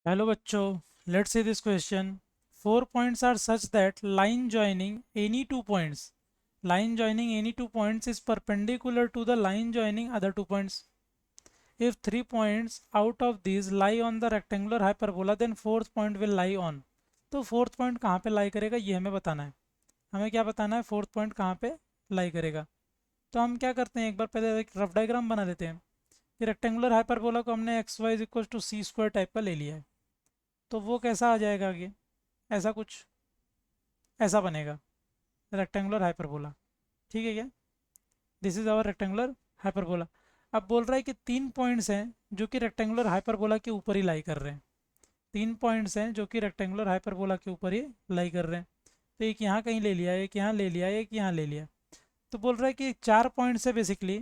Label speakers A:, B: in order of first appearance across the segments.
A: Hello बच्चों, let's see this question. Four points are such that line joining any two points is perpendicular to the line joining other two points. If 3 points out of these lie on the rectangular hyperbola, then fourth point will lie on. तो fourth point कहाँ पे लाई करेगा ये हमें बताना है. हमें क्या बताना है, फोर्थ पॉइंट कहाँ पे लाई करेगा. तो हम क्या करते हैं, एक बार पहले एक रफ डायग्राम बना लेते हैं. कि रेक्टेंगुलर हाइपरबोला को हमने X Y is equal to C square type का ले लिया है. तो वो कैसा आ जाएगा आगे, ऐसा कुछ ऐसा बनेगा रेक्टेंगुलर हाइपरबोला. ठीक है क्या, this is our rectangular hyperbola. अब बोल रहा है कि 3 पॉइंट्स हैं जो कि रेक्टेंगुलर हाइपरबोला के ऊपर ही लाई कर रहे हैं. 3 पॉइंट्स हैं जो कि रेक्टेंगुलर हाइपरबोला के ऊपर ही लाई कर रहे हैं. तो एक यहाँ कहीं ले लिया, एक यहाँ ले लिया, एक यहाँ ले लिया. तो बोल रहा है कि 4 पॉइंट्स है बेसिकली.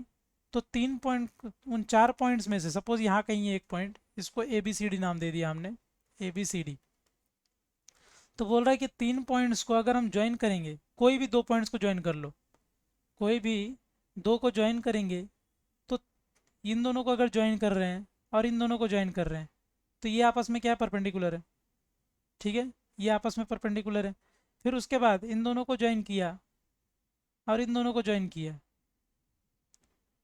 A: तो 3 पॉइंट, उन 4 पॉइंट्स में से सपोज यहाँ कहीं है एक पॉइंट, इसको ए बी सी डी नाम दे दिया हमने, ए बी सी डी. तो बोल रहा है कि 3 पॉइंट्स को अगर हम ज्वाइन करेंगे, कोई भी 2 पॉइंट्स को ज्वाइन कर लो, कोई भी दो को ज्वाइन करेंगे, तो इन दोनों को अगर ज्वाइन कर रहे हैं और इन दोनों को ज्वाइन कर रहे हैं, तो ये आपस में क्या है, परपेंडिकुलर है. ठीक है, ये आपस में परपेंडिकुलर है. फिर उसके बाद इन दोनों को ज्वाइन किया और इन दोनों को ज्वाइन किया,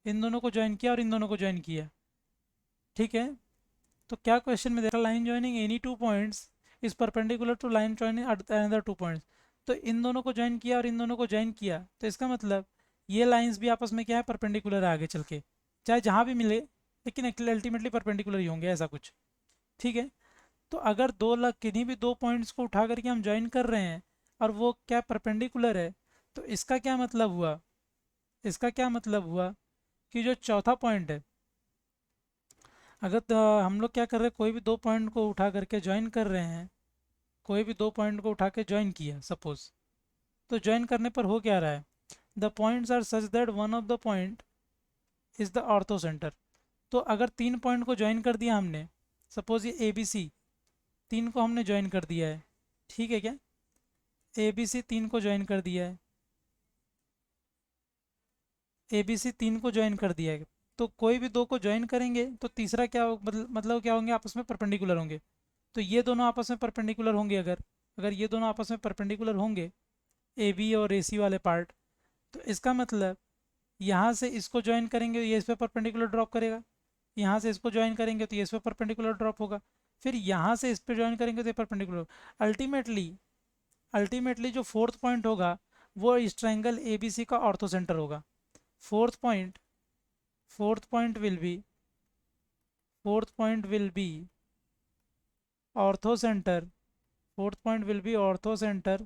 A: इन दोनों को ज्वाइन किया और इन दोनों को ज्वाइन किया. ठीक है, तो क्या क्वेश्चन में देखा, line joining any two points is perpendicular to line joining another 2 points. तो इन दोनों को ज्वाइन किया और इन दोनों को ज्वाइन किया, तो इसका मतलब ये लाइंस भी आपस में क्या है, परपेंडिकुलर है आगे चल के, चाहे जहाँ भी मिले, लेकिन अल्टीमेटली परपेंडिकुलर ही होंगे, ऐसा कुछ. ठीक है, तो अगर किन्हीं भी 2 पॉइंट्स को उठा करके हम ज्वाइन कर रहे हैं और वो क्या परपेंडिकुलर है, तो इसका क्या मतलब हुआ, इसका क्या मतलब हुआ कि जो चौथा पॉइंट है, अगर हम लोग क्या कर रहे हैं, कोई भी 2 पॉइंट को उठा करके ज्वाइन कर रहे हैं, कोई भी 2 पॉइंट को उठा के ज्वाइन किया सपोज, तो ज्वाइन करने पर हो क्या रहा है, the points are such that one of the point is the orthocentre. तो अगर 3 पॉइंट को ज्वाइन कर दिया हमने, सपोज ये ए बी सी 3 को हमने ज्वाइन कर दिया है. ठीक है क्या, ए बी सी 3 को ज्वाइन कर दिया है, ए बी सी 3 को ज्वाइन कर दिया है. तो कोई भी दो को ज्वाइन करेंगे तो तीसरा क्या मतलब क्या होंगे, आपस में परपेंडिकुलर होंगे. तो ये दोनों आपस में परपेंडिकुलर होंगे, अगर अगर ये दोनों आपस में परपेंडिकुलर होंगे, ए बी और ए सी वाले पार्ट, तो इसका मतलब यहाँ से इसको ज्वाइन करेंगे तो ये इस पर परपेंडिकुलर ड्रॉप करेगा, यहाँ से इसको ज्वाइन करेंगे तो ये इस पर परपेंडिकुलर ड्रॉप होगा, फिर यहाँ से इस पर ज्वाइन करेंगे तो ये परपेंडिकुलर. अल्टीमेटली अल्टीमेटली जो फोर्थ पॉइंट होगा वो इस ट्रायंगल ए बी सी का ऑर्थो सेंटर होगा. Fourth point fourth point will be fourth point will be ortho center fourth point will be ortho center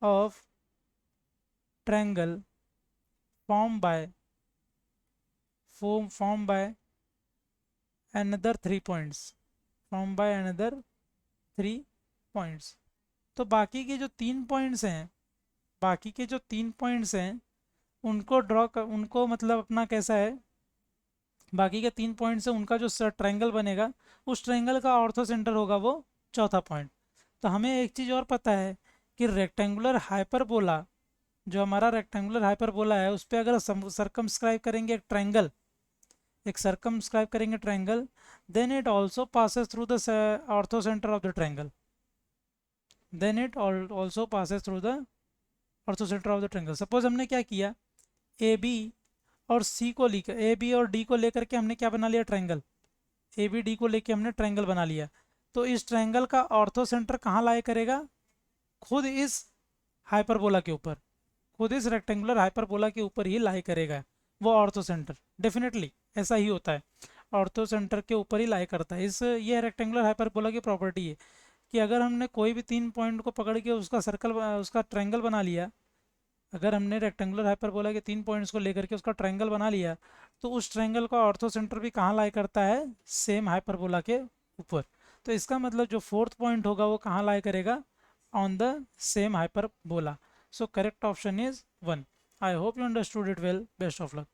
A: of triangle formed by formed by another 3 points, formed by another 3 points. तो बाकी के जो 3 points हैं, बाकी के जो 3 points हैं उनको उनको मतलब अपना कैसा है, बाकी के 3 पॉइंट से उनका जो ट्रायंगल बनेगा, उस ट्रायंगल का ऑर्थो सेंटर होगा वो चौथा पॉइंट. तो हमें एक चीज़ और पता है कि रेक्टेंगुलर हाइपरबोला, जो हमारा रेक्टेंगुलर हाइपरबोला है, उस पर अगर सर्कमस्क्राइब करेंगे एक ट्रायंगल, एक सर्कमस्क्राइब करेंगे triangle, then it also passes through the orthocentre of the triangle, then it also passes through the orthocentre of the triangle. Suppose हमने क्या किया, ए बी और सी को लेकर, ए बी और डी को लेकर के हमने क्या बना लिया, ट्रायंगल. ए बी डी को लेकर हमने ट्रायंगल बना लिया. तो इस ट्रायंगल का ऑर्थो सेंटर कहाँ लाई करेगा, खुद इस हाइपरबोला के ऊपर, खुद इस रेक्टेंगुलर हाइपरबोला के ऊपर ही लाई करेगा वो ऑर्थो सेंटर. डेफिनेटली ऐसा ही होता है, ऑर्थो सेंटर के ऊपर ही लाई करता है. इस ये रेक्टेंगुलर हाइपरबोला की प्रॉपर्टी है कि अगर हमने कोई भी 3 पॉइंट को पकड़ के उसका सर्कल, उसका ट्रायंगल बना लिया, अगर हमने रेक्टेंगुलर हाइपरबोला के 3 पॉइंट्स को लेकर के उसका ट्रायंगल बना लिया, तो उस ट्रायंगल का ऑर्थो सेंटर भी कहाँ लाई करता है, सेम हाइपरबोला के ऊपर. तो इसका मतलब जो फोर्थ पॉइंट होगा वो कहाँ लाई करेगा, on the same hyperbola. So correct option is 1. I hope you understood it well. Best of luck.